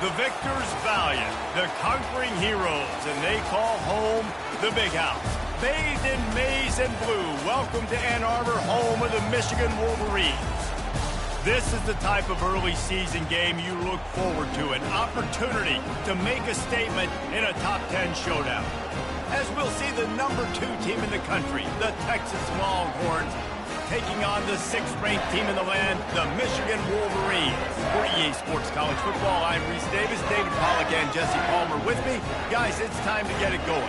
The victors valiant, the conquering heroes, and they call home the Big House. Bathed in maize and blue, welcome to Ann Arbor, home of the Michigan Wolverines. This is the type of early season game you look forward to, an opportunity to make a statement in a top 10 showdown. As we'll see the number 2 team in the country, the Texas Longhorns, taking on the 6th-ranked team in the land, the Michigan Wolverines. For EA Sports College Football, I'm Reese Davis, David Pollack, and Jesse Palmer with me. Guys, it's time to get it going.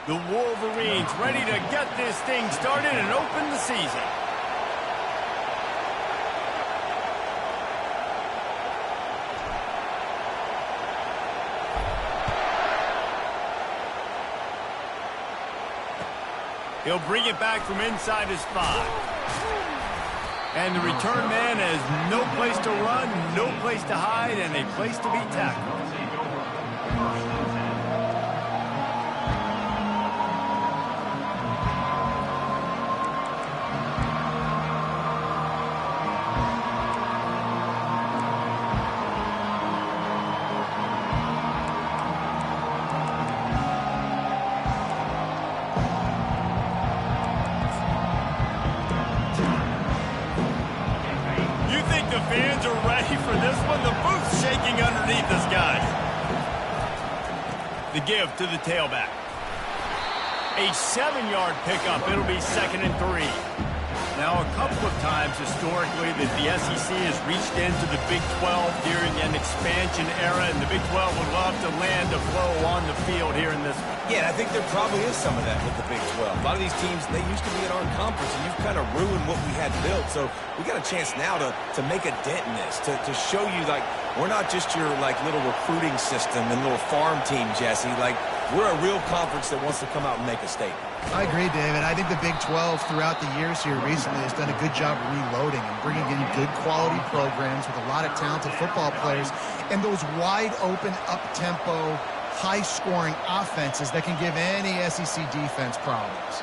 The Wolverines ready to get this thing started and open the season. He'll bring it back from inside his 5. And the return man has no place to run, no place to hide, and a place to be tackled. The fans are ready for this one. The booth's shaking underneath us, guys. The give to the tailback. A 7-yard pickup. It'll be 2nd and 3. Now, a couple of times historically that the SEC has reached into the Big 12 during an expansion era, and the Big 12 would love to land a blow on the field here in this one. Yeah, I think there probably is some of that with the Big 12. A lot of these teams, they used to be in our conference, and you've kind of ruined what we had built. So we got a chance now to make a dent in this, to show you, like, we're not just your, like, little recruiting system and little farm team, Jesse. Like, we're a real conference that wants to come out and make a statement. I agree, David. I think the Big 12 throughout the years here recently has done a good job reloading and bringing in good quality programs with a lot of talented football players and those wide open, up-tempo, high-scoring offenses that can give any SEC defense problems.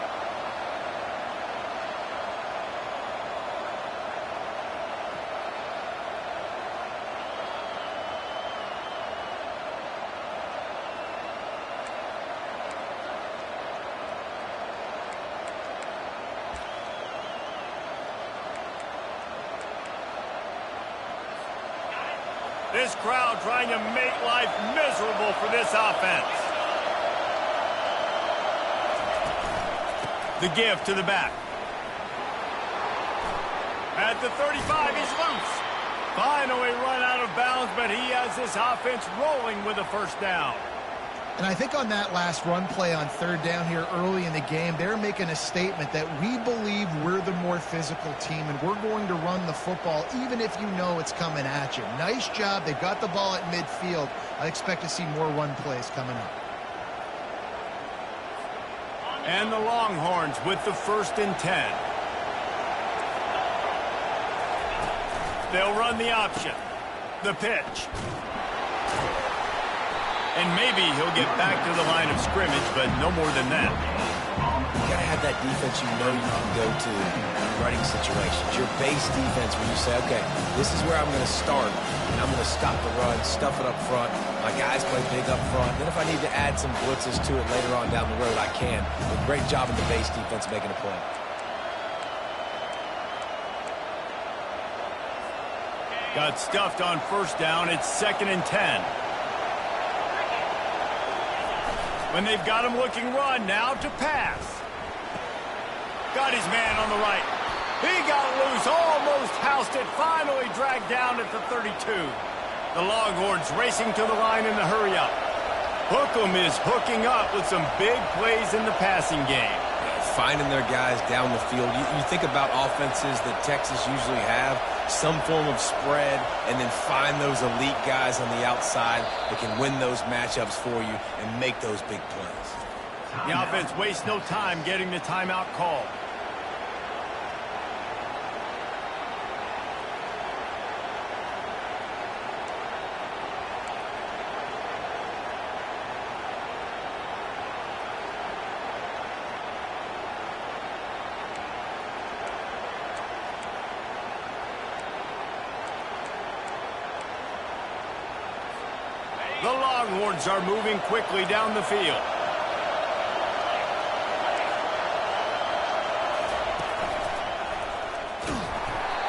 This crowd trying to make life miserable for this offense. The give to the back. At the 35, he's loose. Finally run out of bounds, but he has this offense rolling with a first down. And I think on that last run play on 3rd down here early in the game, they're making a statement that we believe we're the more physical team and we're going to run the football even if you know it's coming at you. Nice job. They got the ball at midfield. I expect to see more run plays coming up. And the Longhorns with the 1st and 10. They'll run the option. The pitch. And maybe he'll get back to the line of scrimmage, but no more than that. You got to have that defense you know you can go to in running situations. Your base defense where you say, okay, this is where I'm going to start, and I'm going to stop the run, stuff it up front. My guys play big up front. Then if I need to add some blitzes to it later on down the road, I can. But great job in the base defense making a play. Got stuffed on 1st down. It's 2nd and 10. When they've got him looking run, now to pass. Got his man on the right. He got loose, almost housed it, finally dragged down at the 32. The Longhorns racing to the line in the hurry-up. Hookem is hooking up with some big plays in the passing game. Finding their guys down the field. You think about offenses that Texas usually have, some form of spread, and then find those elite guys on the outside that can win those matchups for you and make those big plays. The offense wastes no time getting the timeout called. The Longhorns are moving quickly down the field.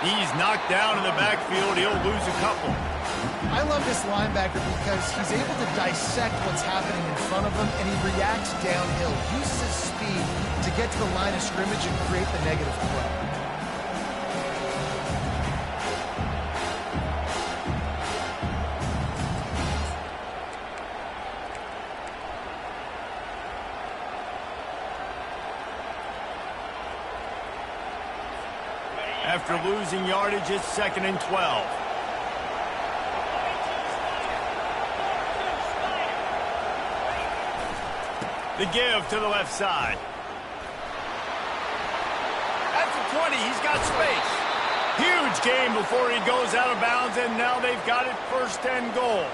He's knocked down in the backfield. He'll lose a couple. I love this linebacker because he's able to dissect what's happening in front of him, and he reacts downhill, uses his speed to get to the line of scrimmage and create the negative play. After losing yardage, it's 2nd and 12. The give to the left side. At the 20, he's got space. Huge gain before he goes out of bounds, and now they've got it 1st and goal.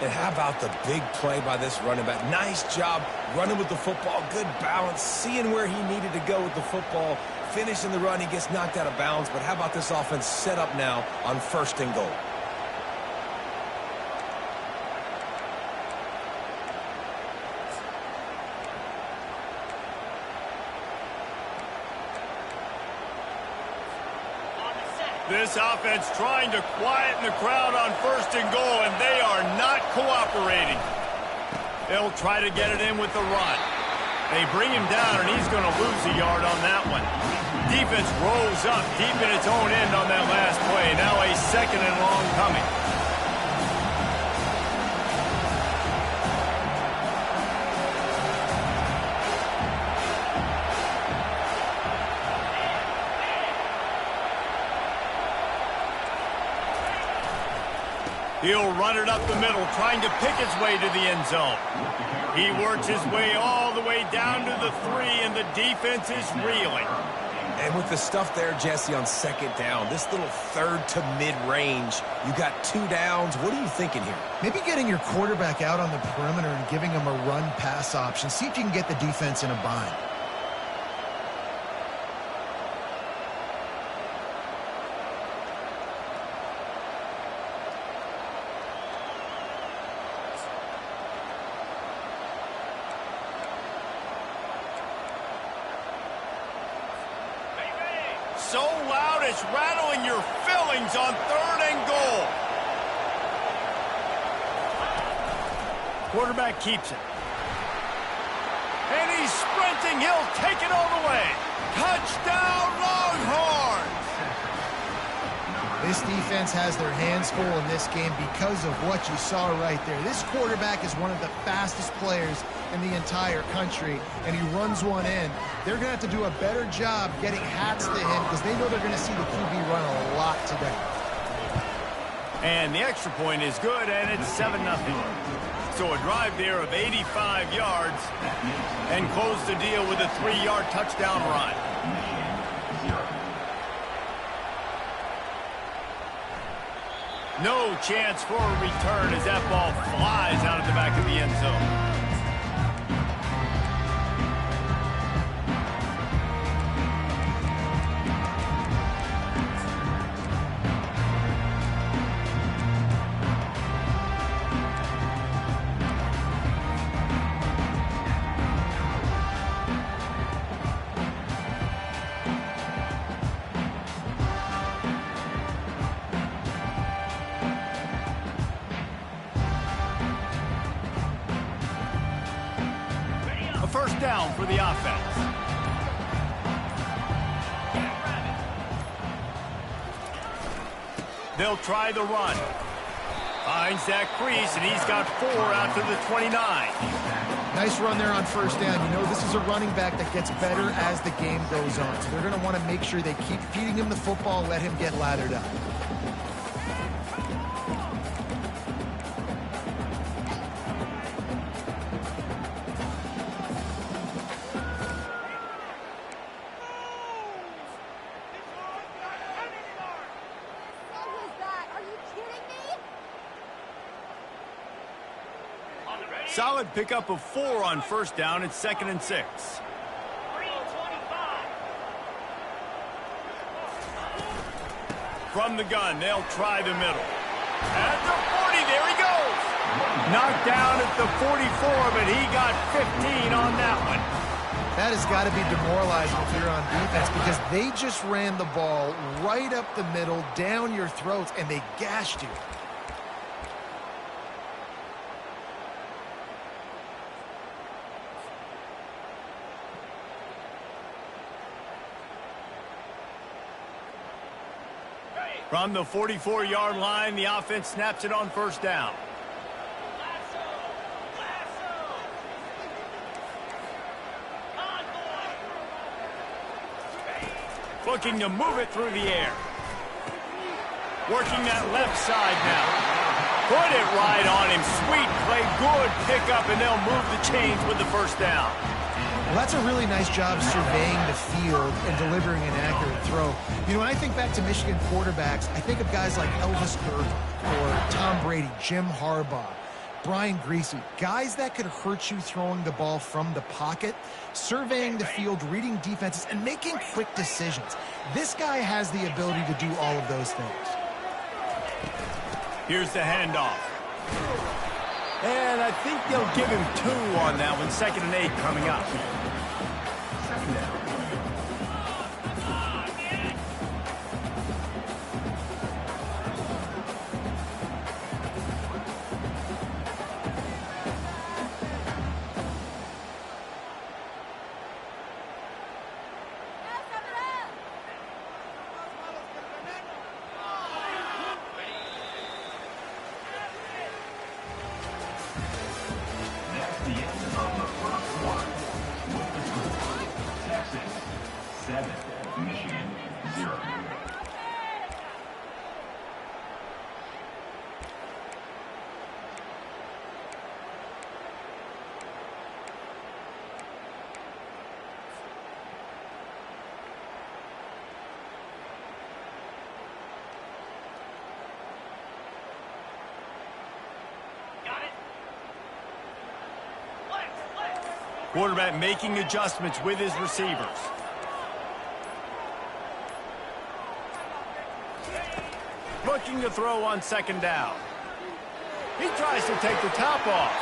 And how about the big play by this running back? Nice job running with the football, good balance, seeing where he needed to go with the football, finishing the run. He gets knocked out of bounds, but how about this offense set up now on 1st and goal? This offense trying to quieten the crowd on 1st and goal, and they are not cooperating. They'll try to get it in with the run. They bring him down, and he's going to lose a yard on that one. Defense rose up deep in its own end on that last play. Now a 2nd and long coming. He'll run it up the middle, trying to pick his way to the end zone. He works his way all the way down to the 3, and the defense is reeling. And with the stuff there, Jesse, on 2nd down, this little 3rd to mid-range, you got 2 downs. What are you thinking here? Maybe getting your quarterback out on the perimeter and giving him a run-pass option. See if you can get the defense in a bind. So loud it's rattling your fillings on 3rd and goal. Quarterback keeps it. And he's sprinting. He'll take it all the way. Touchdown, Longhorns! This defense has their hands full in this game because of what you saw right there. This quarterback is one of the fastest players in the entire country, and he runs one in. They're going to have to do a better job getting hats to him because they know they're going to see the QB run a lot today. And the extra point is good, and it's 7-0. So a drive there of 85 yards and close the deal with a 3-yard touchdown run. No chance for a return as that ball flies out of the back of the end zone. First down for the offense. They'll try the run. Finds that crease, and he's got 4 out to the 29. Nice run there on 1st down. You know, this is a running back that gets better as the game goes on. So they're going to want to make sure they keep feeding him the football, let him get lathered up. Solid pickup of 4 on 1st down. It's 2nd and 6. From the gun, they'll try the middle. At the 40, there he goes. Knocked down at the 44, but he got 15 on that one. That has got to be demoralizing if you're on defense because they just ran the ball right up the middle, down your throats, and they gashed you. From the 44-yard line, the offense snaps it on first down. Looking to move it through the air. Working that left side now. Put it right on him. Sweet play, good pickup, and they'll move the chains with the first down. Well, that's a really nice job surveying the field and delivering an accurate throw. You know, when I think back to Michigan quarterbacks, I think of guys like Elvis Burger or Tom Brady, Jim Harbaugh, Brian Griese, guys that could hurt you throwing the ball from the pocket, surveying the field, reading defenses, and making quick decisions. This guy has the ability to do all of those things. Here's the handoff. And I think they'll give him 2 on that one. 2nd and 8 coming up. Quarterback making adjustments with his receivers. Looking to throw on 2nd down. He tries to take the top off.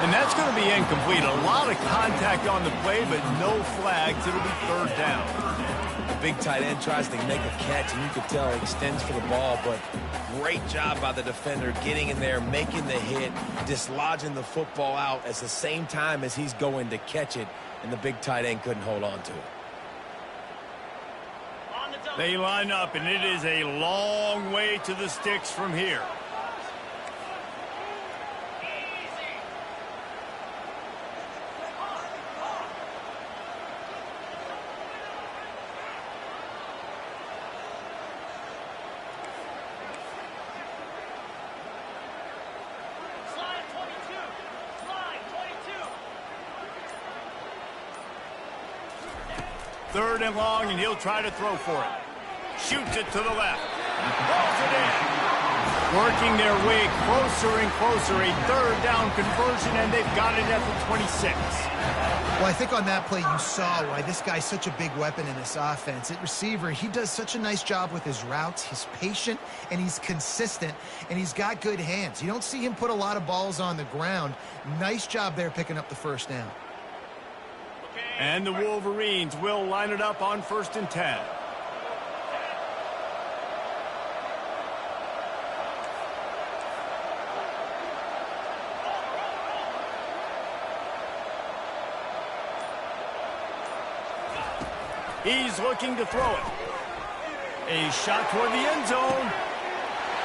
And that's going to be incomplete. A lot of contact on the play, but no flags. It'll be 3rd down. The big tight end tries to make a catch, and you could tell he extends for the ball, but great job by the defender getting in there, making the hit, dislodging the football out at the same time as he's going to catch it, and the big tight end couldn't hold on to it. They line up, and it is a long way to the sticks from here. Third and long, and he'll try to throw for it. Shoots it to the left. Rolls it in. Working their way closer and closer. A 3rd down conversion, and they've got it at the 26. Well, I think on that play you saw why this guy's such a big weapon in this offense. At receiver, he does such a nice job with his routes. He's patient, and he's consistent, and he's got good hands. You don't see him put a lot of balls on the ground. Nice job there picking up the 1st down. And the Wolverines will line it up on 1st and 10. He's looking to throw it. A shot toward the end zone.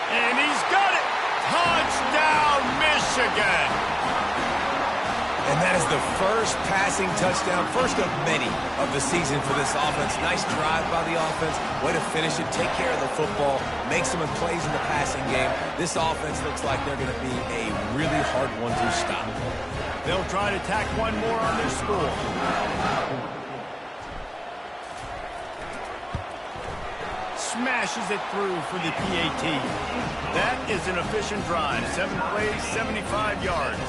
And he's got it. Touchdown, Michigan. And that is the first passing touchdown, first of many of the season for this offense. Nice drive by the offense. Way to finish it, take care of the football, make some plays in the passing game. This offense looks like they're going to be a really hard one to stop. They'll try to tack one more on their score. Smashes it through for the PAT. That is an efficient drive. 7 plays, 75 yards.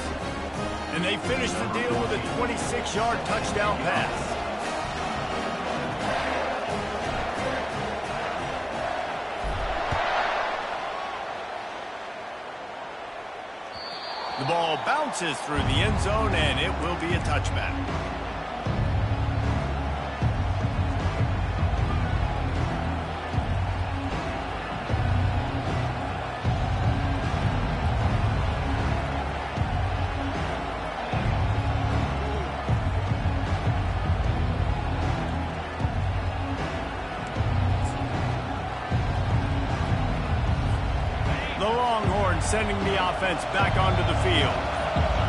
And they finish the deal with a 26-yard touchdown pass. The The ball bounces through the end zone, and it will be a touchback. Sending the offense back onto the field.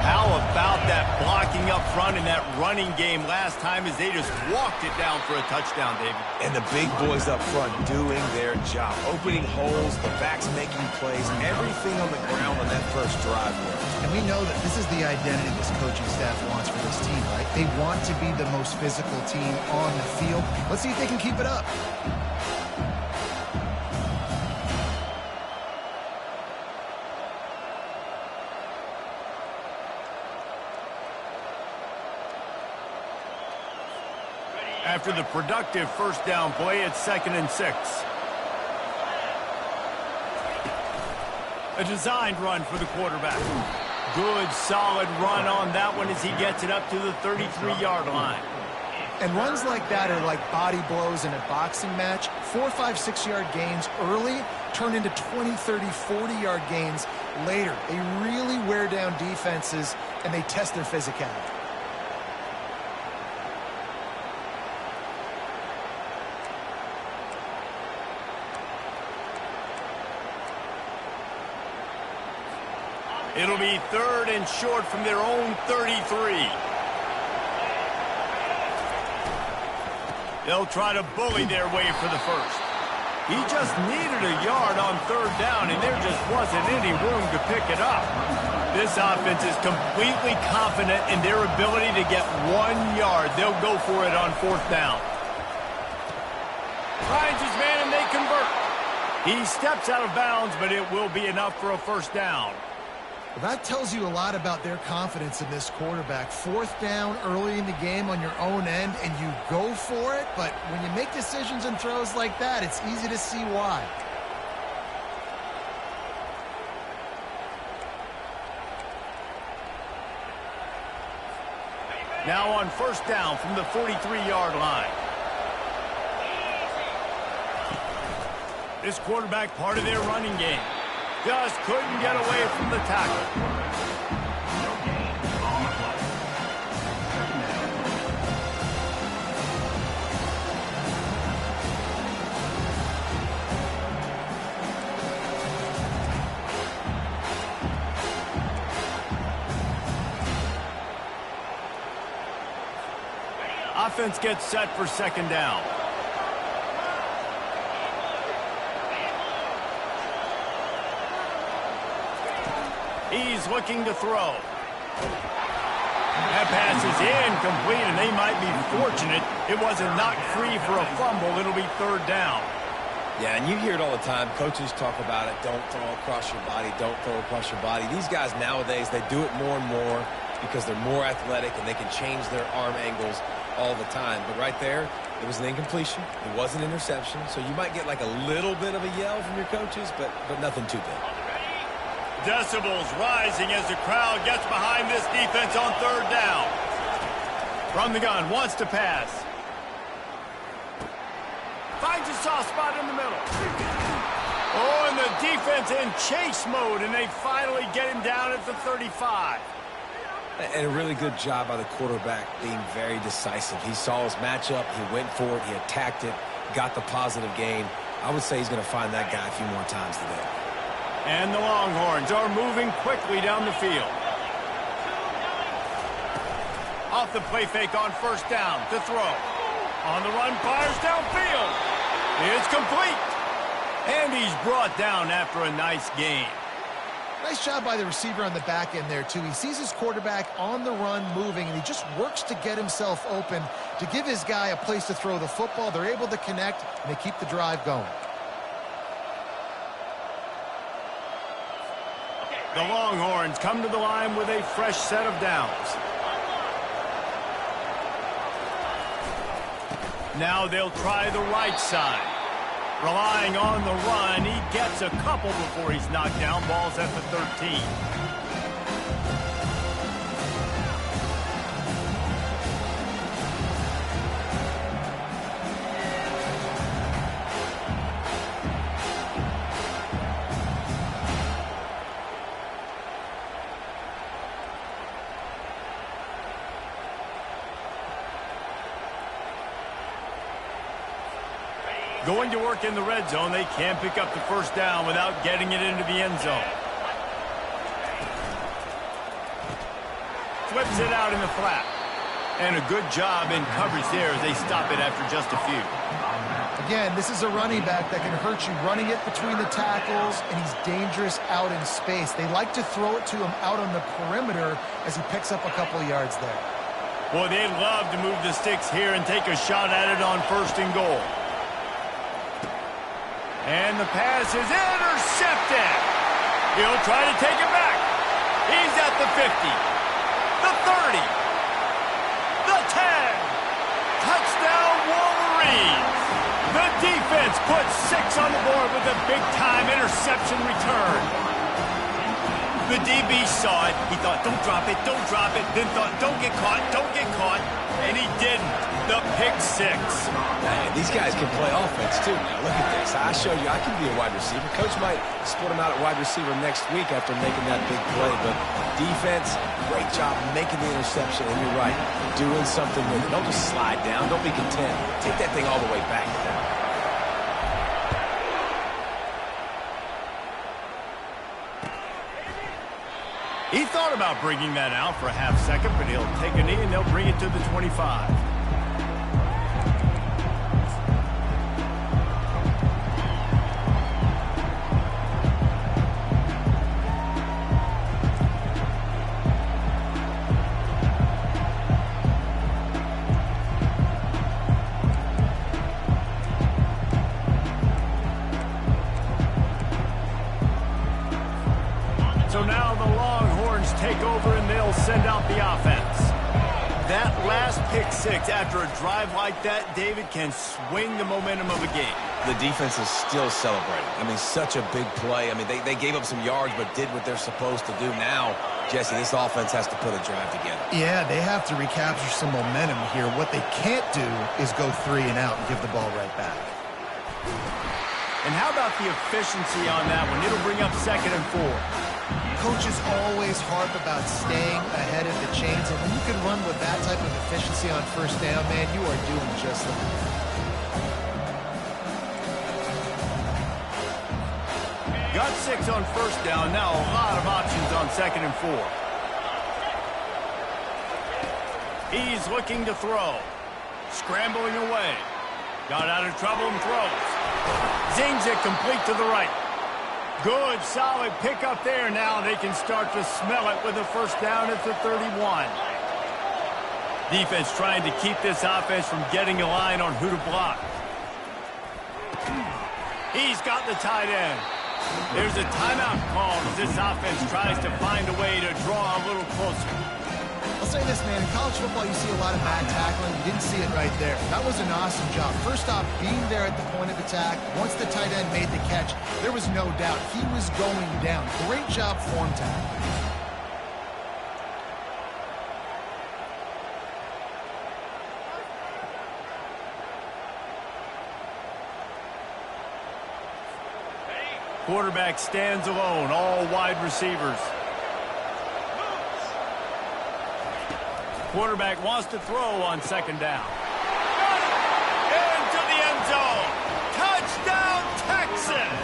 How about that blocking up front in that running game last time as they just walked it down for a touchdown, David? And the big boys up front doing their job. Opening holes, the backs making plays, everything on the ground on that first drive worked. And we know that this is the identity this coaching staff wants for this team, right? They want to be the most physical team on the field. Let's see if they can keep it up. After the productive first down play, it's 2nd and 6. A designed run for the quarterback. Good, solid run on that one as he gets it up to the 33-yard line. And runs like that are like body blows in a boxing match. 4, 5, 6-yard gains early turn into 20, 30, 40-yard gains later. They really wear down defenses, and they test their physicality. It'll be 3rd and short from their own 33. They'll try to bully their way for the first. He just needed a yard on 3rd down, and there just wasn't any room to pick it up. This offense is completely confident in their ability to get 1 yard. They'll go for it on 4th down. Finds his man, and they convert. He steps out of bounds, but it will be enough for a first down. Well, that tells you a lot about their confidence in this quarterback. 4th down early in the game on your own end, and you go for it. But when you make decisions and throws like that, it's easy to see why. Now on 1st down from the 43-yard line. This quarterback part of their running game. Just couldn't get away from the tackle. Offense gets set for 2nd down. He's looking to throw. That pass is incomplete, and they might be fortunate it wasn't knocked free for a fumble. It'll be 3rd down. Yeah, and you hear it all the time. Coaches talk about it. Don't throw across your body. Don't throw across your body. These guys nowadays, they do it more and more because they're more athletic and they can change their arm angles all the time. But right there, it was an incompletion. It was an interception. So you might get like a little bit of a yell from your coaches, but nothing too big. Decibels rising as the crowd gets behind this defense on 3rd down. From the gun, wants to pass. Finds a soft spot in the middle. Oh, and the defense in chase mode, and they finally get him down at the 35. And a really good job by the quarterback being very decisive. He saw his matchup, he went for it, he attacked it, got the positive gain. I would say he's going to find that guy a few more times today. And the Longhorns are moving quickly down the field. Off the play fake on 1st down to throw. On the run, fires downfield. It's complete. And he's brought down after a nice gain. Nice job by the receiver on the back end there, too. He sees his quarterback on the run moving, and he just works to get himself open to give his guy a place to throw the football. They're able to connect, and they keep the drive going. The Longhorns come to the line with a fresh set of downs. Now they'll try the right side. Relying on the run, he gets a couple before he's knocked down. Ball's at the 13. Going to work in the red zone, they can't pick up the first down without getting it into the end zone. Flips it out in the flat. And a good job in coverage there as they stop it after just a few. Again, this is a running back that can hurt you running it between the tackles, and he's dangerous out in space. They like to throw it to him out on the perimeter as he picks up a couple of yards there. Boy, they'd love to move the sticks here and take a shot at it on 1st and goal. And the pass is intercepted. He'll try to take it back. He's at the 50, the 30, the 10. Touchdown, Wolverines. The defense puts 6 on the board with a big-time interception return. The DB saw it. He thought, don't drop it, then thought, don't get caught, and he didn't. The pick 6. Man, these guys can play offense, too. Now, look at this. I showed you I can be a wide receiver. Coach might split him out at wide receiver next week after making that big play, but defense, great job making the interception, and you're right, doing something with it. Don't just slide down. Don't be content. Take that thing all the way back. He thought about bringing that out for a half second, but he'll take a knee and they'll bring it to the 25. So now the Longhorns take over and they'll send out the offense. That last pick 6 after a drive like that, David, can swing the momentum of a game. The defense is still celebrating. I mean, such a big play. I mean, they gave up some yards but did what they're supposed to do. Now, Jesse, this offense has to put a drive together. Yeah, they have to recapture some momentum here. What they can't do is go 3 and out and give the ball right back. And how about the efficiency on that one? It'll bring up 2nd and 4. Coaches always harp about staying ahead of the chains, and when you can run with that type of efficiency on 1st down, man, you are doing just that. Got 6 on 1st down, now a lot of options on 2nd and 4. He's looking to throw. Scrambling away. Got out of trouble and throws. Zings it complete to the right. Good, solid pickup there. Now they can start to smell it with a 1st down at the 31. Defense trying to keep this offense from getting a line on who to block. He's got the tight end. There's a timeout call as this offense tries to find a way to draw a little closer. I'll say this, man. In college football, you see a lot of bad tackling. You didn't see it right there. That was an awesome job. First off, being there at the point of attack. Once the tight end made the catch, there was no doubt he was going down. Great job form tackling. Quarterback stands alone, all wide receivers. Quarterback wants to throw on 2nd down. Into the end zone. Touchdown, Texas!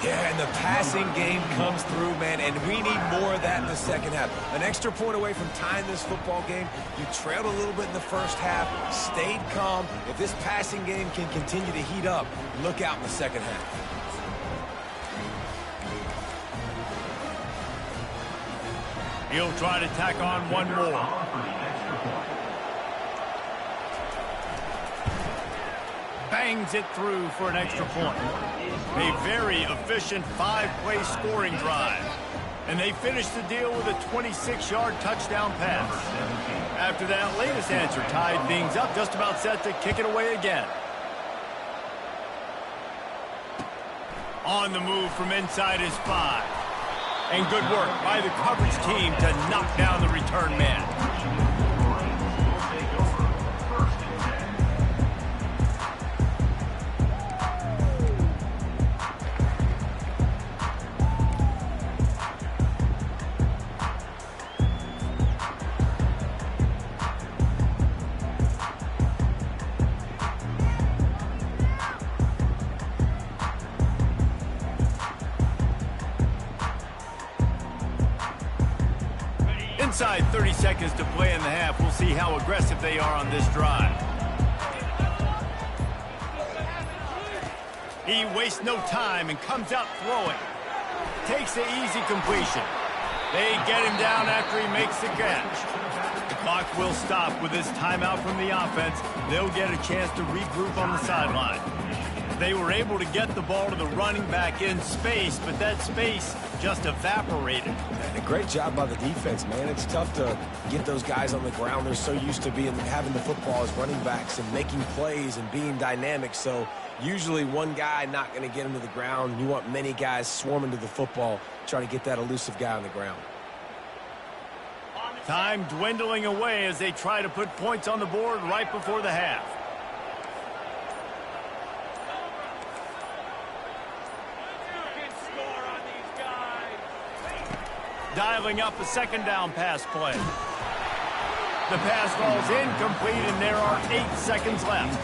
Yeah, and the passing game comes through, man, and we need more of that in the 2nd half. An extra point away from tying this football game. You trailed a little bit in the 1st half, stayed calm. If this passing game can continue to heat up, look out in the 2nd half. He'll try to tack on one more. Bangs it through for an extra point. A very efficient 5-play scoring drive. And they finish the deal with a 26-yard touchdown pass. After that latest answer tied things up, just about set to kick it away again. On the move from inside his 5. And good work by the coverage team to knock down the return man. Inside 30 seconds to play in the half. We'll see how aggressive they are on this drive. He wastes no time and comes out throwing. Takes the easy completion. They get him down after he makes the catch. The clock will stop with this timeout from the offense. They'll get a chance to regroup on the sideline. They were able to get the ball to the running back in space, but that space just evaporated. A great job by the defense, man. It's tough to get those guys on the ground. They're so used to having the football as running backs and making plays and being dynamic. So usually one guy not going to get him to the ground. You want many guys swarming to the football, trying to get that elusive guy on the ground. Time dwindling away as they try to put points on the board right before the half. Dialing up a second down pass play. The pass falls incomplete, and there are 8 seconds left.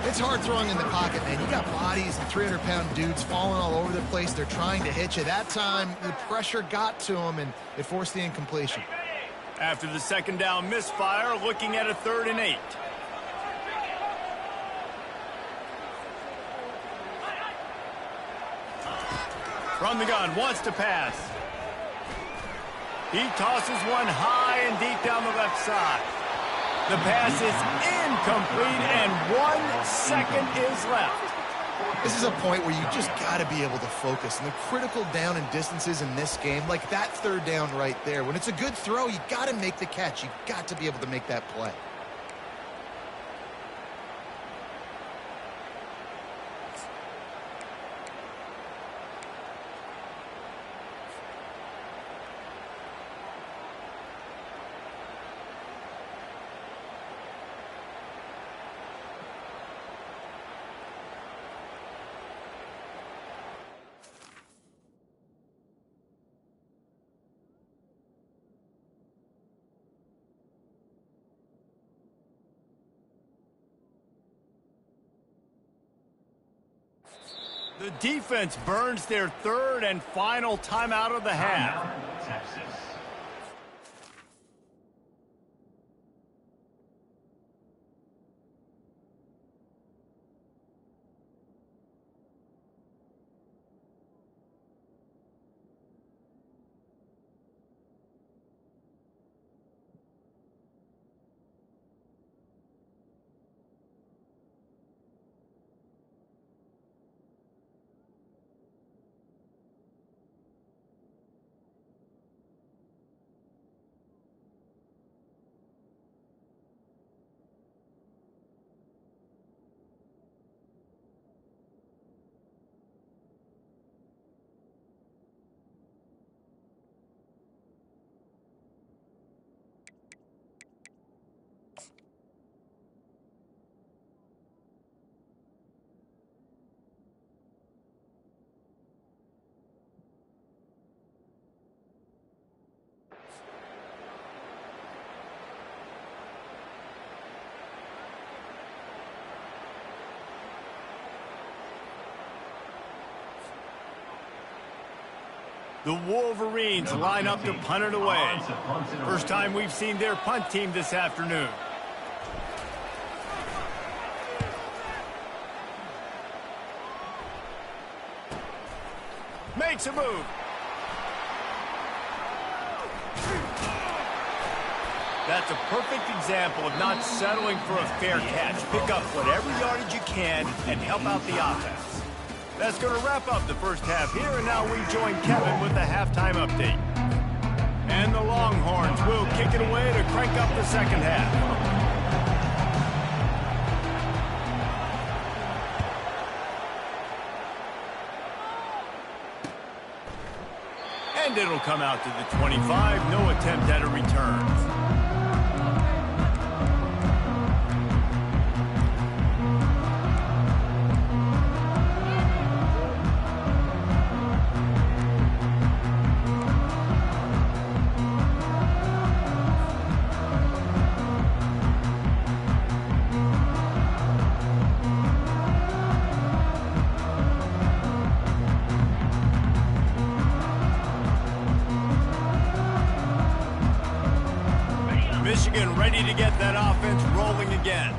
It's hard throwing in the pocket, man. You got bodies and 300-pound dudes falling all over the place. They're trying to hit you. That time, the pressure got to them, and it forced the incompletion. After the second down misfire, looking at a 3rd and 8. From the gun, wants to pass. He tosses one high and deep down the left side. The pass is incomplete, and 1 second is left. This is a point where you just got to be able to focus. And the critical down and distances in this game, like that 3rd down right there, when it's a good throw, you got to make the catch. You got to be able to make that play. The defense burns their 3rd and final timeout of the half. The Wolverines line up to punt it away. First time we've seen their punt team this afternoon. Makes a move. That's a perfect example of not settling for a fair catch. Pick up whatever yardage you can and help out the offense. That's going to wrap up the first half here, and now we join Kevin with the halftime update. And the Longhorns will kick it away to crank up the second half. And it'll come out to the 25. No attempt at a return. Michigan ready to get that offense rolling again.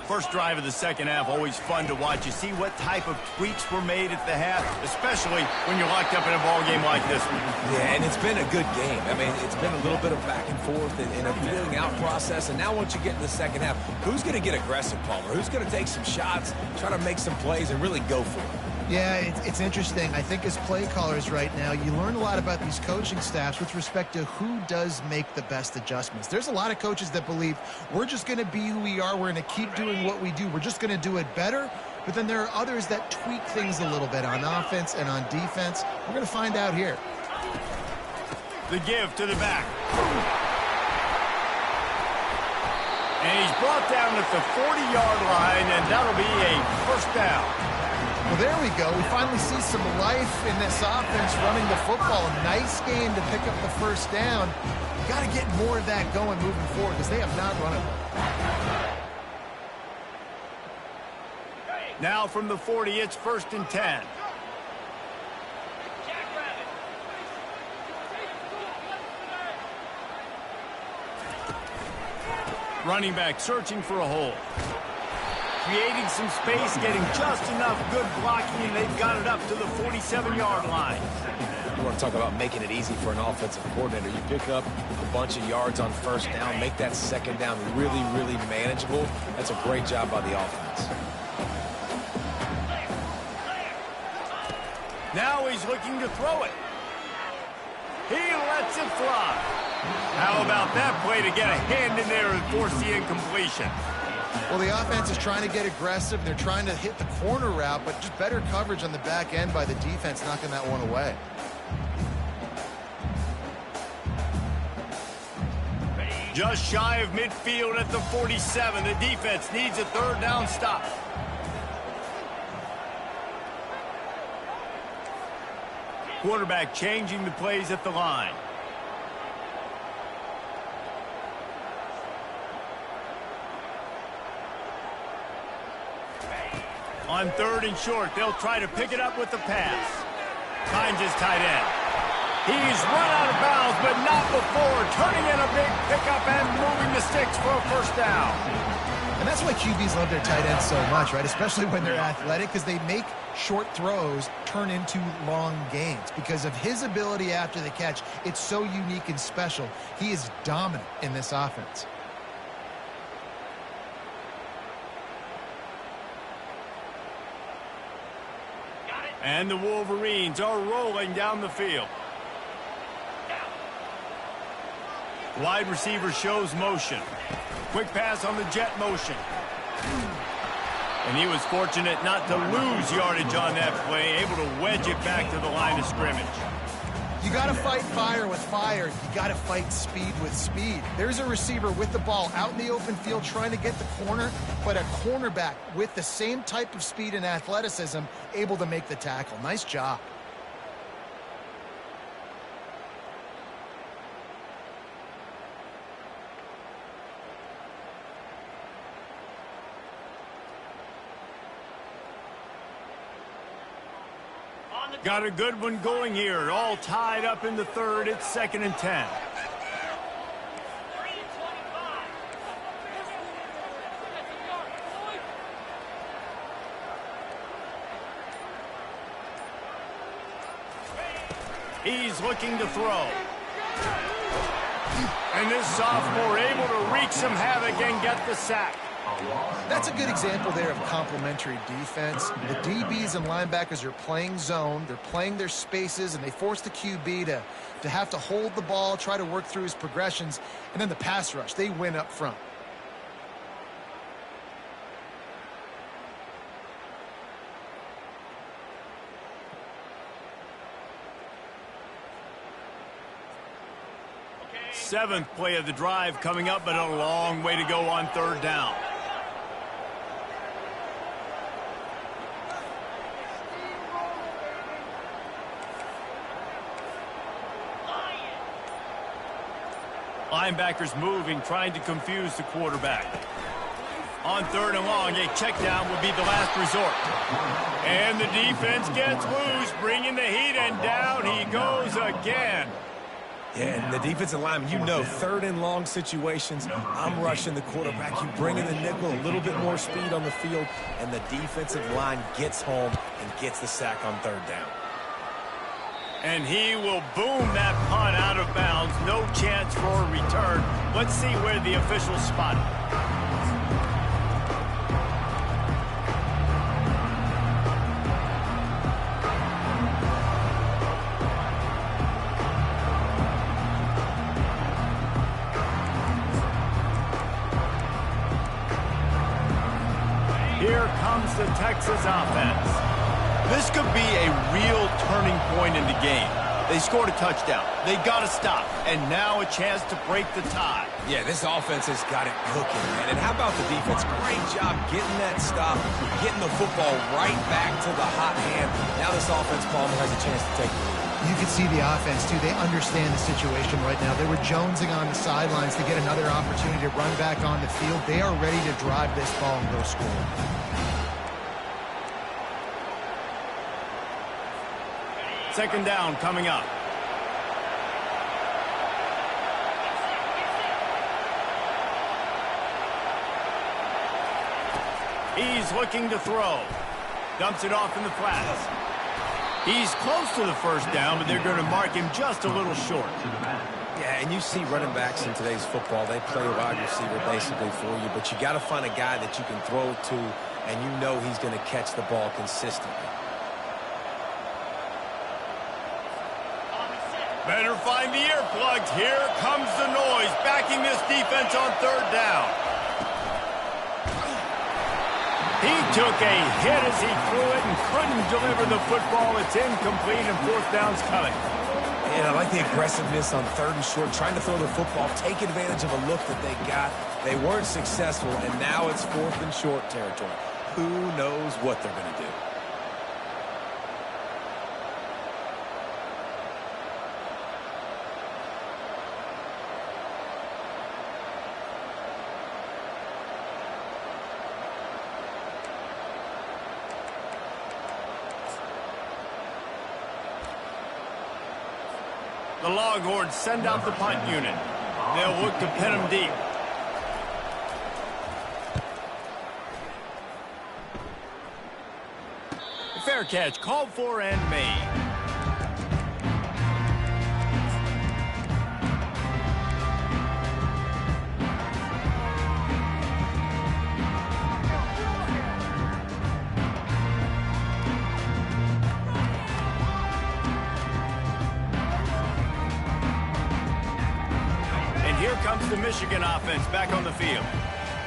First drive of the second half, always fun to watch. You see what type of tweaks were made at the half, especially when you're locked up in a ball game like this one. Yeah, and it's been a good game. I mean, it's been a little bit of back and forth and a feeling out process. And now once you get in the second half, who's going to get aggressive, Palmer? Who's going to take some shots, try to make some plays, and really go for it? Yeah, it's interesting. I think as play callers right now, you learn a lot about these coaching staffs with respect to who does make the best adjustments. There's a lot of coaches that believe we're just going to be who we are. We're going to keep doing what we do. We're just going to do it better. But then there are others that tweak things a little bit on offense and on defense. We're going to find out here. The give to the back. And he's brought down at the 40-yard line, and that'll be a first down. Well, there we go. We finally see some life in this offense running the football. Nice game to pick up the first down. You got to get more of that going moving forward because they have not run it. Now from the 40, it's 1st and 10. Running back searching for a hole. Creating some space, getting just enough good blocking, and they've got it up to the 47-yard line. You want to talk about making it easy for an offensive coordinator. You pick up a bunch of yards on first down, make that second down really, really manageable. That's a great job by the offense. Now he's looking to throw it. He lets it fly. How about that play to get a hand in there and force the incompletion? Well, the offense is trying to get aggressive. They're trying to hit the corner route, but just better coverage on the back end by the defense, knocking that one away. Just shy of midfield at the 47. The defense needs a third down stop. Quarterback changing the plays at the line. On 3rd and short, they'll try to pick it up with the pass. Finds his tight end. He's run out of bounds, but not before. Turning in a big pickup and moving the sticks for a first down. And that's why QBs love their tight ends so much, right? Especially when they're athletic, because they make short throws turn into long gains. Because of his ability after the catch, it's so unique and special. He is dominant in this offense. And the Wolverines are rolling down the field. Wide receiver shows motion. Quick pass on the jet motion. And he was fortunate not to lose yardage on that play, able to wedge it back to the line of scrimmage. You got to fight fire with fire. You got to fight speed with speed. There's a receiver with the ball out in the open field trying to get the corner, but a cornerback with the same type of speed and athleticism able to make the tackle. Nice job. Got a good one going here. All tied up in the 3rd. It's 2nd and 10. He's looking to throw. And this sophomore able to wreak some havoc and get the sack. That's a good example there of complementary defense. The DBs and linebackers are playing zone. They're playing their spaces, and they force the QB to have to hold the ball, try to work through his progressions, and then the pass rush. They win up front. 7th play of the drive coming up, but a long way to go on 3rd down. Linebackers moving, trying to confuse the quarterback. On 3rd and long, a check down will be the last resort. And the defense gets loose, bringing the heat, and down he goes again. Yeah, and the defensive lineman, you know, 3rd and long situations, I'm rushing the quarterback. You bring in the nickel, a little bit more speed on the field, and the defensive line gets home and gets the sack on 3rd down. And he will boom that punt out of bounds. No chance for a return. Let's see where the officials spot it. Here comes the Texas offense. This could be a real turning point in the game. They scored a touchdown. They got to stop. And now a chance to break the tie. Yeah, this offense has got it cooking, man. And how about the defense? Great job getting that stop, getting the football right back to the hot hand. Now this offense, Palmer, has a chance to take the lead. You can see the offense, too. They understand the situation right now. They were jonesing on the sidelines to get another opportunity to run back on the field. They are ready to drive this ball and go score. Second down coming up. He's looking to throw. Dumps it off in the flats. He's close to the first down, but they're going to mark him just a little short. Yeah, and you see running backs in today's football, they play wide receiver basically for you, but you got to find a guy that you can throw it to, and you know he's going to catch the ball consistently. Better find the earplugs. Here comes the noise, backing this defense on 3rd down. He took a hit as he threw it and couldn't deliver the football. It's incomplete, and 4th down's coming. And I like the aggressiveness on 3rd and short, trying to throw the football, take advantage of a look that they got. They weren't successful, and now it's 4th and short territory. Who knows what they're going to do? The Longhorns send out the punt unit. They'll look to pin him deep. Fair catch called for and made. Here comes the Michigan offense back on the field.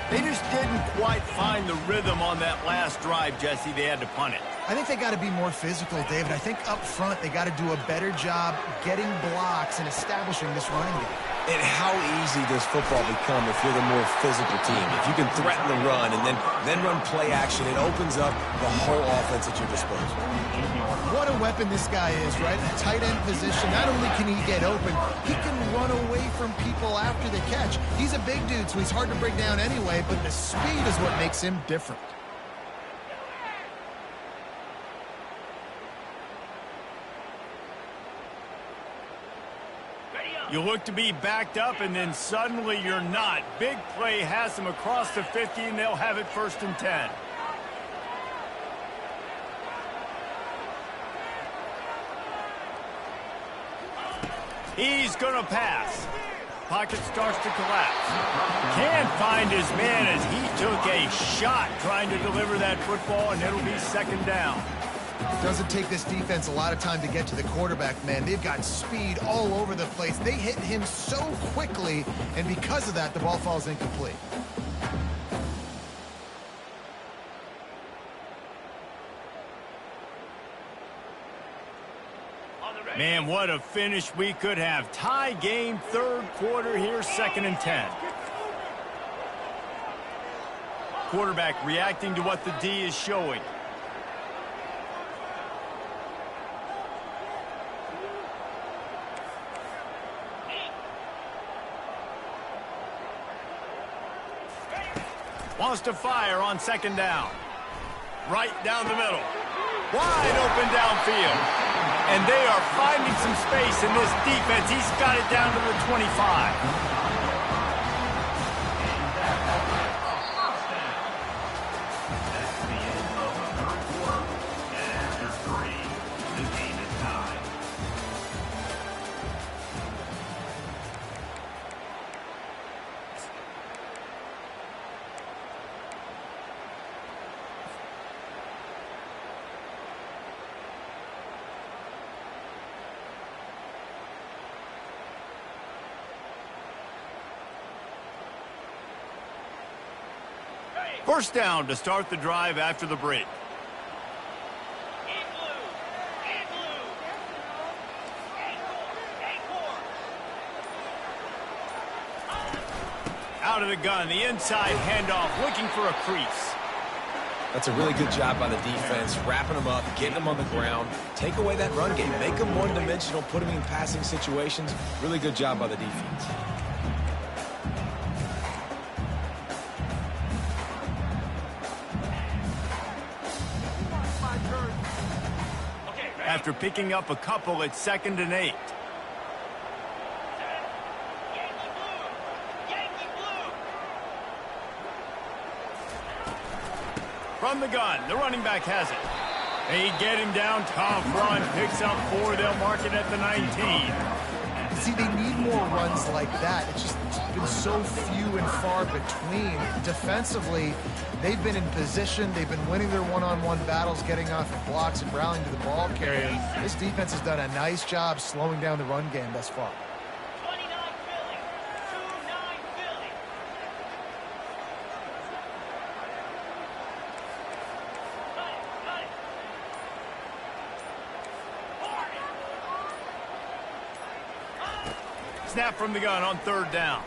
They just didn't quite find the rhythm on that last drive, Jesse. They had to punt it. I think they got to be more physical, David. I think up front they got to do a better job getting blocks and establishing this running game. And how easy does football become if you're the more physical team? If you can threaten the run and then run play action, it opens up the whole offense at your disposal. What a weapon this guy is, right? In a tight end position, not only can he get open, he can run away from people after the catch. He's a big dude, so he's hard to break down anyway, but the speed is what makes him different. You look to be backed up, and then suddenly you're not. Big play has them across the 50, and they'll have it 1st and 10. He's going to pass. Pocket starts to collapse. Can't find his man as he took a shot trying to deliver that football, and it'll be 2nd down. Doesn't take this defense a lot of time to get to the quarterback, man. They've got speed all over the place. They hit him so quickly, and because of that, the ball falls incomplete. Man, what a finish we could have. Tie game, third quarter here, 2nd and 10. Quarterback reacting to what the D is showing. Wants to fire on 2nd down. Right down the middle. Wide open downfield. And they are finding some space in this defense. He's got it down to the 25. First down to start the drive after the break. Out of the gun, the inside handoff, looking for a crease. That's a really good job by the defense, wrapping them up, getting them on the ground. Take away that run game, make them one-dimensional, put them in passing situations. Really good job by the defense. After picking up a couple, it's 2nd and 8. From the gun, the running back has it. They get him down, tough run, picks up 4, they'll mark it at the 19. See, they need more runs like that. It's been so few and far between. Defensively, they've been in position. They've been winning their one-on-one battles, getting off the blocks and rallying to the ball carrier. This defense has done a nice job slowing down the run game thus far. 29 Philly. 2-9 Philly. Snap from the gun on 3rd down.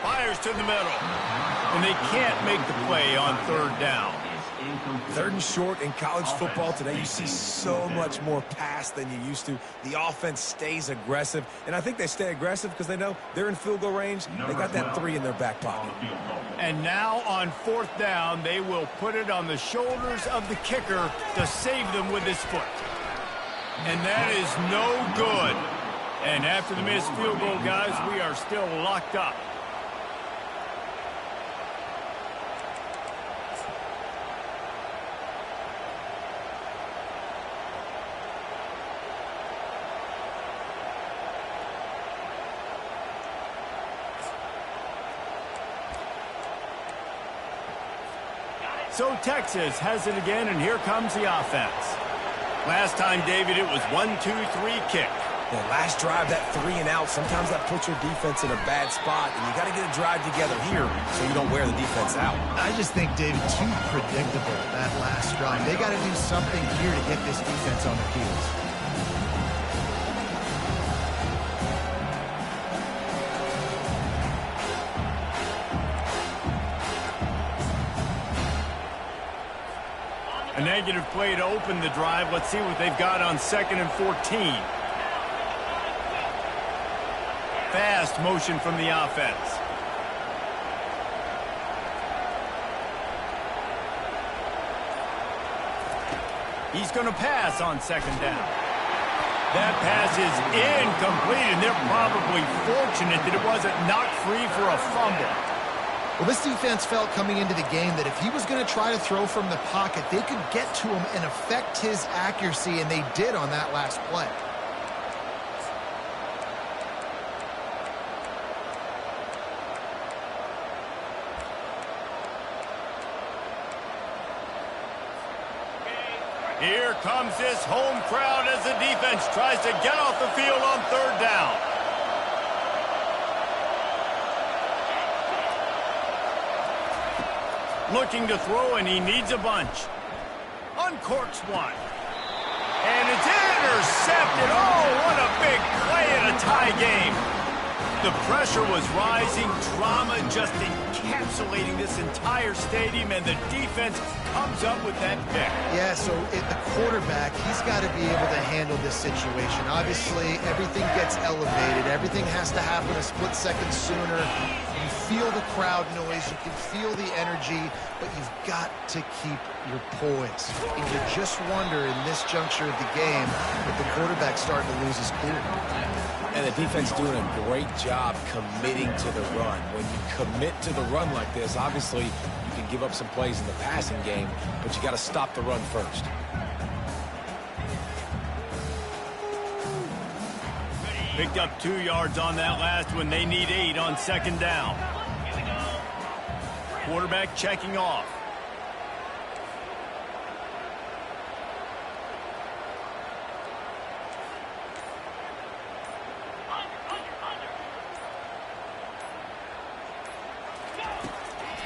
Fires to the middle. And they can't make the play on 3rd down. 3rd and short in college football today, you see so much more pass than you used to. The offense stays aggressive, and I think they stay aggressive because they know they're in field goal range. They got that 3 in their back pocket. And now on 4th down, they will put it on the shoulders of the kicker to save them with his foot. And that is no good. And after the missed field goal, guys, we are still locked up. So Texas has it again, and here comes the offense. Last time, David, it was 1-2-3 kick. Yeah, last drive, that 3 and out, sometimes that puts your defense in a bad spot, and you got to get a drive together here so you don't wear the defense out. I just think, David, too predictable, that last drive. They got to do something here to get this defense on their heels. A negative play to open the drive. Let's see what they've got on 2nd and 14. Fast motion from the offense. He's going to pass on 2nd down. That pass is incomplete, and they're probably fortunate that it wasn't knocked free for a fumble. Well, this defense felt coming into the game that if he was going to try to throw from the pocket, they could get to him and affect his accuracy, and they did on that last play. Here comes this home crowd as the defense tries to get off the field on 3rd down. Looking to throw, and he needs a bunch. Uncorks one. And it's intercepted. Oh, what a tie game. The pressure was rising, drama just encapsulating this entire stadium, and the defense comes up with that pick. Yeah, so the quarterback, he's got to be able to handle this situation. Obviously, everything gets elevated. Everything has to happen a split second sooner. You feel the crowd noise. You can feel the energy, but you've got to keep your poise. And you just wonder in this juncture of the game if the quarterback's starting to lose his cool. And the defense doing a great job committing to the run. When you commit to the run like this, obviously you can give up some plays in the passing game, but you got to stop the run first. Picked up 2 yards on that last one. They need 8 on second down. Quarterback checking off.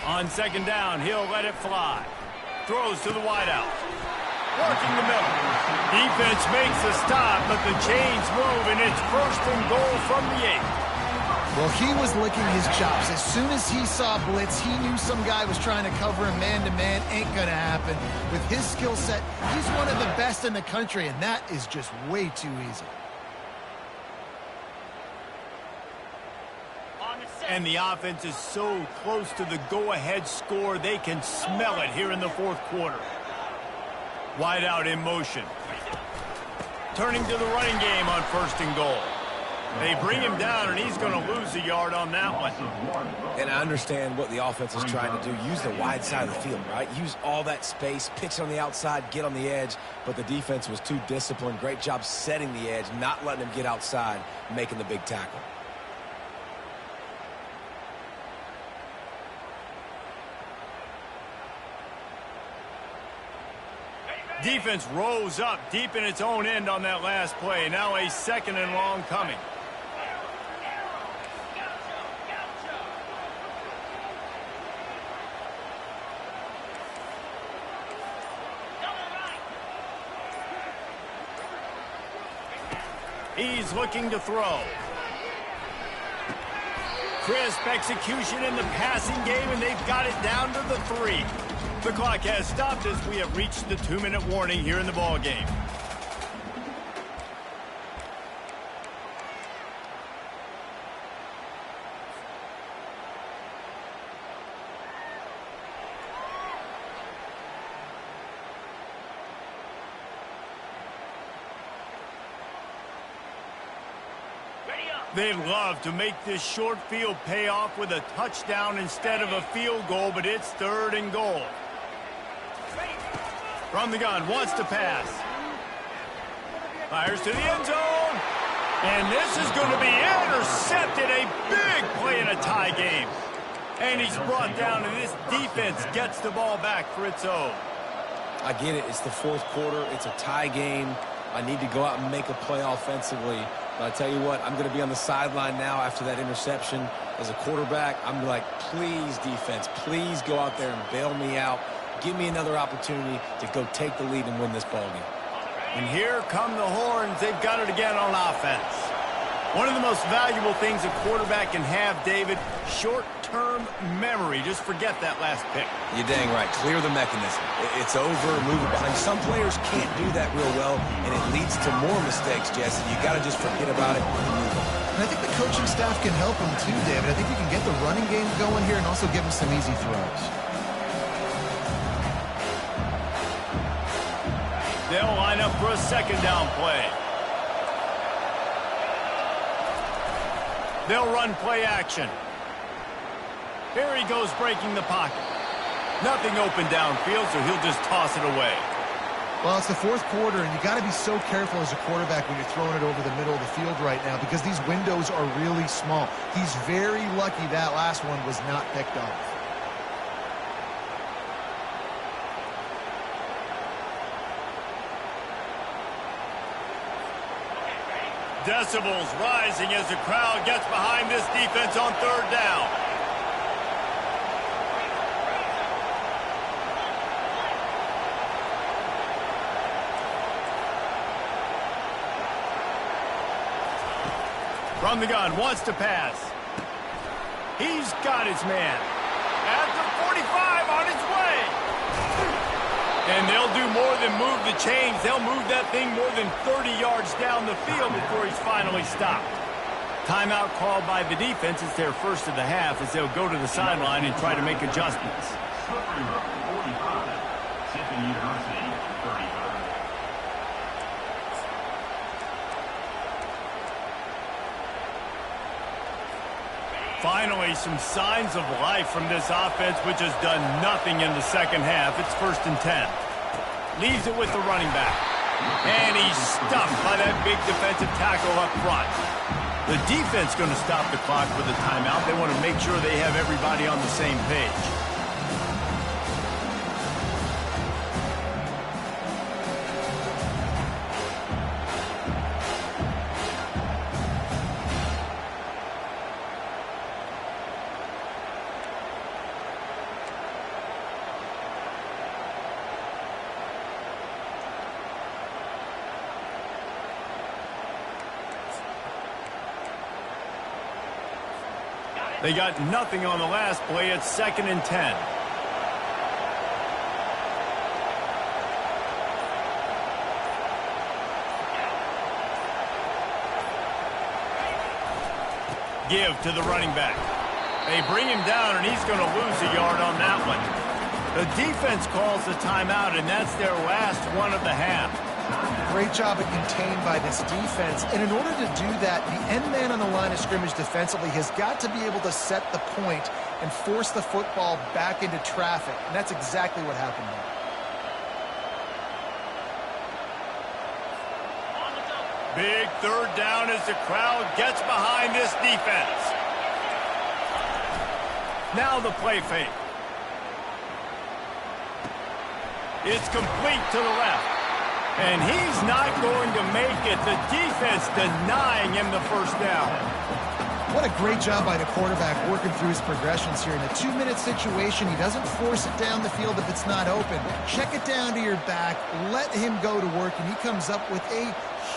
On second down, he'll let it fly. Throws to the wideout. Working the middle. Defense makes a stop, but the chains move, and it's first and goal from the 8. Well, he was licking his chops. As soon as he saw blitz, he knew some guy was trying to cover him man-to-man. Ain't going to happen. With his skill set, he's one of the best in the country, and that is just way too easy. And the offense is so close to the go-ahead score, they can smell it here in the fourth quarter. Wide out in motion. Turning to the running game on first and goal. They bring him down, and he's going to lose a yard on that one. And I understand what the offense is trying to do. Use the wide side of the field, right? Use all that space, pitch on the outside, get on the edge. But the defense was too disciplined. Great job setting the edge, not letting him get outside, making the big tackle. Defense rose up deep in its own end on that last play. Now a second and long coming. He's looking to throw. Crisp execution in the passing game, and they've got it down to the 3. The clock has stopped as we have reached the 2-minute warning here in the ball game. They'd love to make this short field pay off with a touchdown instead of a field goal, but it's third and goal. From the gun, wants to pass. Fires to the end zone. And this is going to be intercepted. A big play in a tie game. And he's brought down, and this defense gets the ball back for its own. I get it. It's the fourth quarter. It's a tie game. I need to go out and make a play offensively. But I tell you what, I'm going to be on the sideline now after that interception. As a quarterback, I'm like, please, defense, please go out there and bail me out. Give me another opportunity to go take the lead and win this ballgame. And here come the horns. They've got it again on offense. One of the most valuable things a quarterback can have, David, short-term memory. Just forget that last pick. You're dang right. Clear the mechanism. It's over, move it behind. Some players can't do that real well, and it leads to more mistakes, Jesse. You got to just forget about it and move on. And I think the coaching staff can help him too, David. I think you can get the running game going here and also give him some easy throws. They'll line up for a second down play. They'll run play action. Here he goes breaking the pocket. Nothing open downfield, so he'll just toss it away. Well, it's the fourth quarter, and you got to be so careful as a quarterback when you're throwing it over the middle of the field right now because these windows are really small. He's very lucky that last one was not picked off. Decibels rising as the crowd gets behind this defense on third down. From the gun, wants to pass. He's got his man. At the 45, on his way. And they'll do more than move the chains. They'll move that thing more than 30 yards down the field before he's finally stopped. Timeout called by the defense. It's their first of the half as they'll go to the sideline and try to make adjustments. Finally, some signs of life from this offense, which has done nothing in the second half. It's 1st and 10. Leaves it with the running back. And he's stuffed by that big defensive tackle up front. The defense going to stop the clock with a timeout. They want to make sure they have everybody on the same page. They got nothing on the last play. It's 2nd and 10. Give to the running back. They bring him down, and he's going to lose a yard on that one. The defense calls the timeout, and that's their last one of the half. Great job at contained by this defense. And in order to do that, the end man on the line of scrimmage defensively has got to be able to set the point and force the football back into traffic. And that's exactly what happened there. Big 3rd down as the crowd gets behind this defense. Now the play fake. It's complete to the left. And he's not going to make it. The defense denying him the 1st down. What a great job by the quarterback working through his progressions here. In a 2-minute situation, he doesn't force it down the field if it's not open. Check it down to your back, let him go to work, and he comes up with a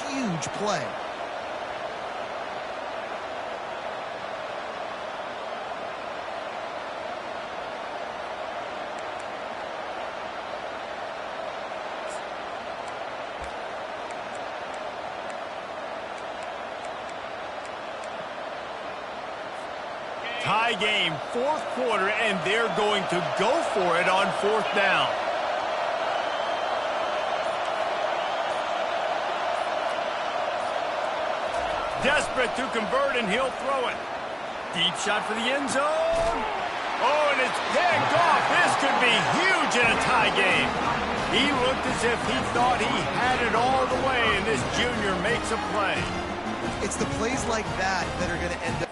huge play. Tie game, 4th quarter, and they're going to go for it on 4th down. Desperate to convert, and he'll throw it. Deep shot for the end zone. Oh, and it's picked off. This could be huge in a tie game. He looked as if he thought he had it all the way, and this junior makes a play. It's the plays like that that are going to end up.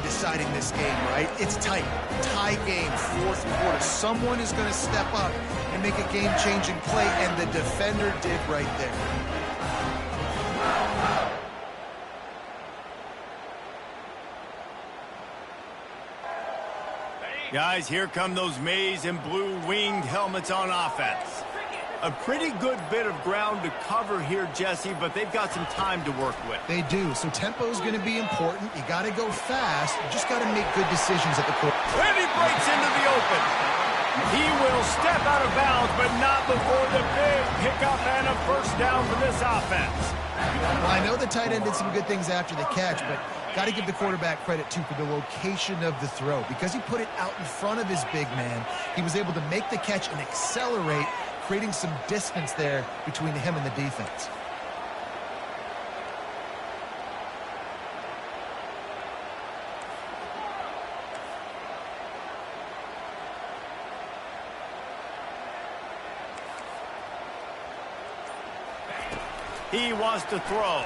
Deciding this game, right? It's tight. Tie game, 4th quarter. Someone is going to step up and make a game-changing play, and the defender did right there. Guys, here come those maize and blue winged helmets on offense. A pretty good bit of ground to cover here, Jesse, but they've got some time to work with. They do, so tempo is going to be important. You got to go fast. You just got to make good decisions at the court. And he breaks into the open. He will step out of bounds, but not before the big pickup and a 1st down for this offense. Well, I know the tight end did some good things after the catch, but got to give the quarterback credit, too, for the location of the throw. Because he put it out in front of his big man, he was able to make the catch and accelerate, creating some distance there between him and the defense. He wants to throw.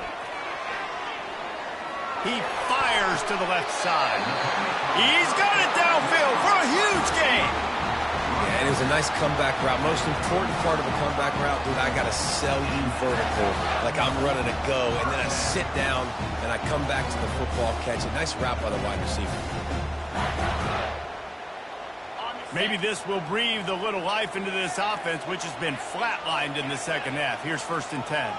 He fires to the left side. He's got it downfield for a huge gain. and it was a nice comeback route. Most important part of a comeback route, dude, I got to sell you vertical like I'm running a go, and then I sit down and I come back to the football, catch it. Nice route by the wide receiver. Maybe this will breathe a little life into this offense, which has been flatlined in the second half. Here's 1st and 10.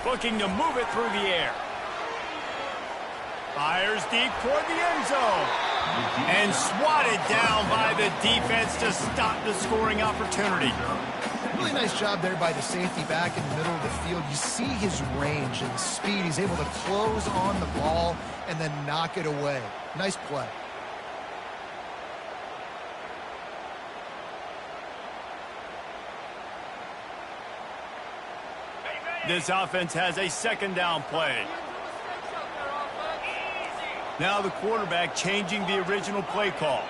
Looking to move it through the air. Fires deep toward the end zone. And swatted down by the defense to stop the scoring opportunity. Really nice job there by the safety back in the middle of the field. You see his range and speed. He's able to close on the ball and then knock it away. Nice play. This offense has a 2nd down play. Now the quarterback changing the original play call.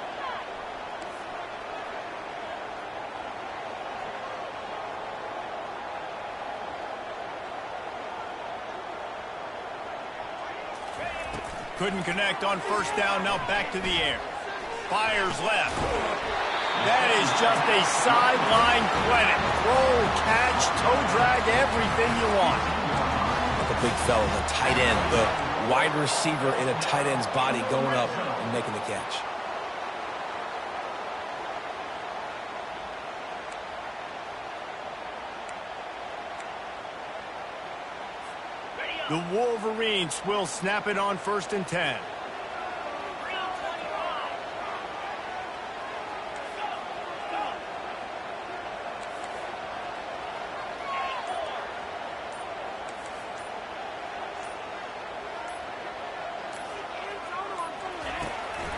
Couldn't connect on 1st down, now back to the air. Fires left. That is just a sideline clinic. Roll, catch, toe drag, everything you want. Like a big fella, the tight end, the wide receiver in a tight end's body going up and making the catch. The Wolverines will snap it on 1st and 10.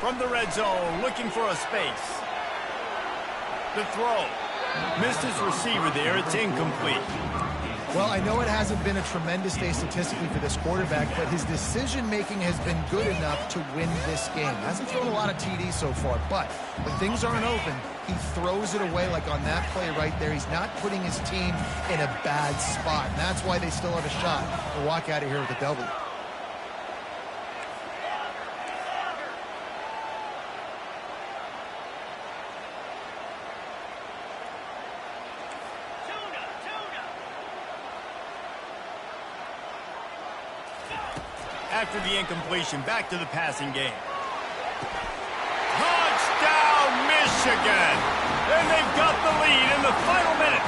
From the red zone, looking for a space. The throw. Missed his receiver there. It's incomplete. Well, I know it hasn't been a tremendous day statistically for this quarterback, but his decision-making has been good enough to win this game. Hasn't thrown a lot of TDs so far, but when things aren't open, he throws it away like on that play right there. He's not putting his team in a bad spot, and that's why they still have a shot to walk out of here with a W. After the incompletion, back to the passing game. Touchdown, Michigan! And they've got the lead in the final minute.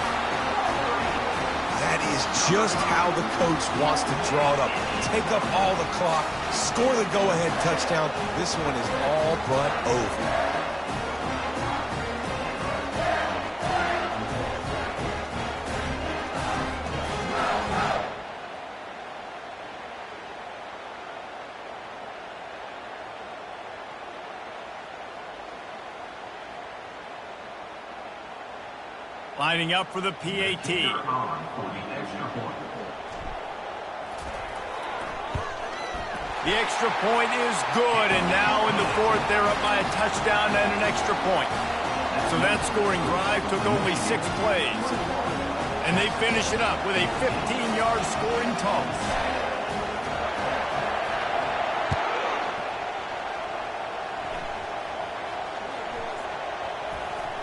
That is just how the coach wants to draw it up. Take up all the clock, score the go-ahead touchdown. This one is all but over. Lining up for the PAT. The extra point is good, and now in the 4th, they're up by a touchdown and an extra point. So that scoring drive took only 6 plays. And they finish it up with a 15-yard scoring toss.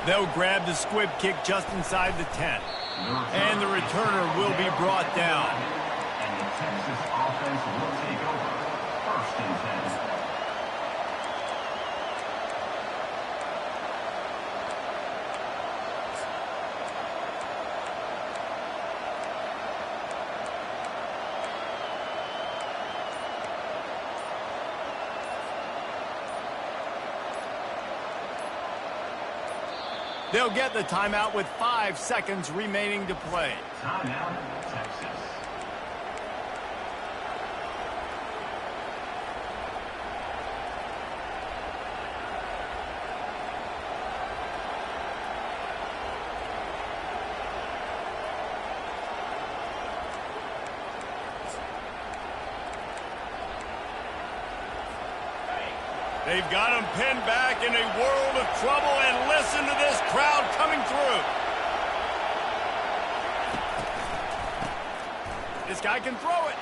They'll grab the squib kick just inside the 10. And the returner will be brought down. And the Texas offense will take over. 1st and 10. They'll get the timeout with 5 seconds remaining to play. Timeout, Texas. They've got him pinned back in a world of trouble, and listen to this crowd coming through. This guy can throw it.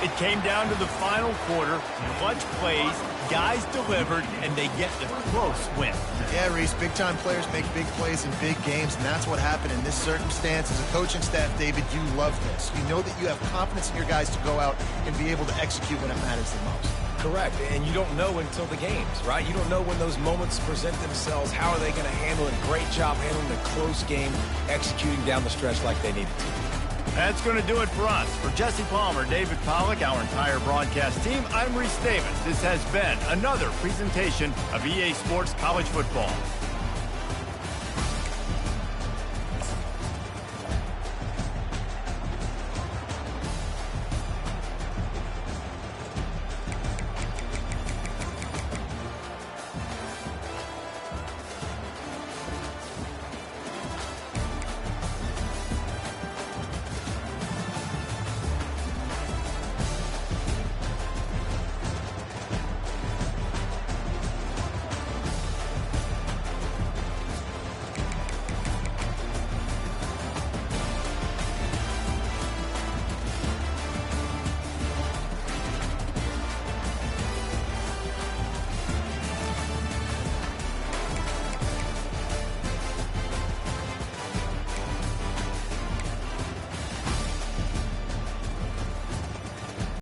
It came down to the final quarter, clutch plays, guys delivered, and they get the close win. Yeah, Reese, big-time players make big plays in big games, and that's what happened in this circumstance. As a coaching staff, David, you love this. You know that you have confidence in your guys to go out and be able to execute when it matters the most. Correct, and you don't know until the games, right? You don't know when those moments present themselves. How are they going to handle it? Great job handling the close game, executing down the stretch like they needed to. That's going to do it for us. For Jesse Palmer, David Pollack, our entire broadcast team, I'm Reese Davis. This has been another presentation of EA Sports College Football.